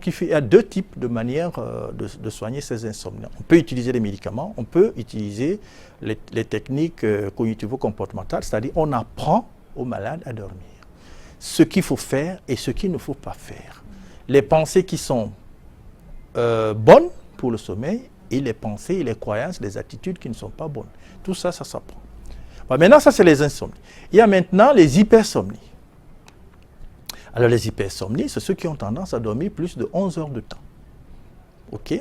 Il y a deux types de manières de soigner ces insomnies. On peut utiliser des médicaments, on peut utiliser les techniques cognitivo-comportementales, c'est-à-dire on apprend aux malades à dormir. Ce qu'il faut faire et ce qu'il ne faut pas faire. Les pensées qui sont bonnes pour le sommeil et les pensées et les croyances, les attitudes qui ne sont pas bonnes. Tout ça, ça s'apprend. Bon, maintenant, ça c'est les insomnies. Il y a maintenant les hypersomnies. Alors les hypersomnies, c'est ceux qui ont tendance à dormir plus de 11 heures de temps. OK?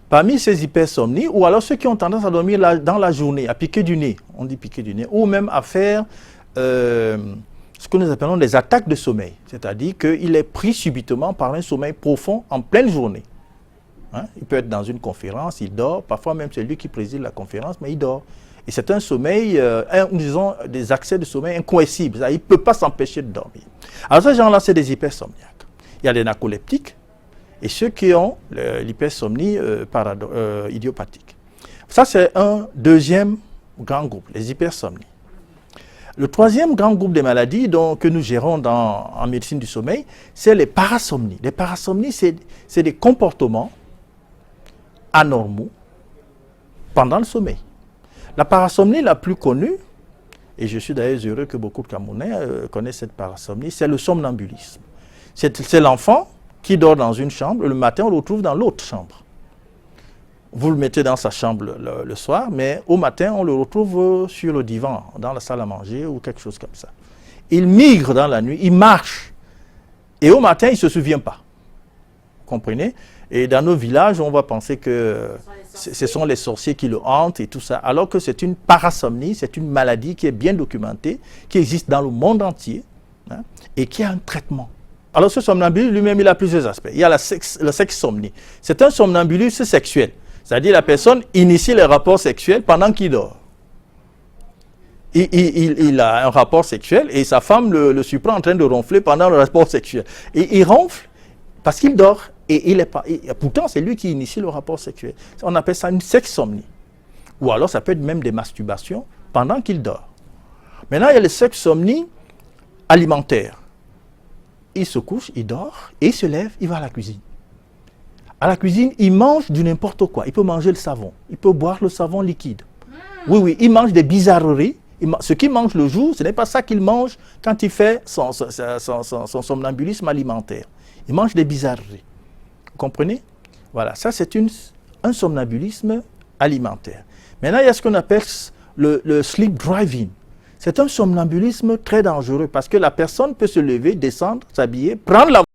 Parmi ces hypersomnies, ou alors ceux qui ont tendance à dormir dans la journée, à piquer du nez, on dit piquer du nez, ou même à faire ce que nous appelons des attaques de sommeil. C'est-à-dire qu'il est pris subitement par un sommeil profond en pleine journée. Hein? Il peut être dans une conférence, il dort, parfois même c'est lui qui préside la conférence, mais il dort. Et c'est un sommeil, disons, des accès de sommeil incoercibles. Il ne peut pas s'empêcher de dormir. Alors ces gens-là, c'est des hypersomniaques. Il y a des narcoleptiques et ceux qui ont l'hypersomnie idiopathique. Ça, c'est un deuxième grand groupe, les hypersomnies. Le troisième grand groupe des maladies que nous gérons en médecine du sommeil, c'est les parasomnies. Les parasomnies, c'est des comportements anormaux pendant le sommeil. La parasomnie la plus connue, et je suis d'ailleurs heureux que beaucoup de Camerounais connaissent cette parasomnie, c'est le somnambulisme. C'est l'enfant qui dort dans une chambre, le matin on le retrouve dans l'autre chambre. Vous le mettez dans sa chambre le soir, mais au matin on le retrouve sur le divan, dans la salle à manger ou quelque chose comme ça. Il migre dans la nuit, il marche, et au matin il ne se souvient pas. Vous comprenez? Et dans nos villages, on va penser que ce sont les sorciers qui le hantent et tout ça, alors que c'est une parasomnie, c'est une maladie qui est bien documentée, qui existe dans le monde entier, hein, et qui a un traitement. Alors ce somnambulisme lui-même, il a plusieurs aspects. Il y a la sexsomnie. C'est un somnambulisme sexuel, c'est-à-dire la personne initie les rapports sexuels pendant qu'il dort. Il a un rapport sexuel et sa femme le surprend en train de ronfler pendant le rapport sexuel. Et il ronfle parce qu'il dort. Et pourtant, c'est lui qui initie le rapport sexuel. On appelle ça une sexsomnie. Ou alors, ça peut être même des masturbations pendant qu'il dort. Maintenant, il y a les sexsomnies alimentaires. Il se couche, il dort, et il se lève, il va à la cuisine. À la cuisine, il mange du n'importe quoi. Il peut manger le savon. Il peut boire le savon liquide. Oui, oui, il mange des bizarreries. Ce qu'il mange le jour, ce n'est pas ça qu'il mange quand il fait son somnambulisme alimentaire. Il mange des bizarreries. Vous comprenez? Voilà, ça c'est un somnambulisme alimentaire. Maintenant, il y a ce qu'on appelle le sleep driving. C'est un somnambulisme très dangereux parce que la personne peut se lever, descendre, s'habiller, prendre la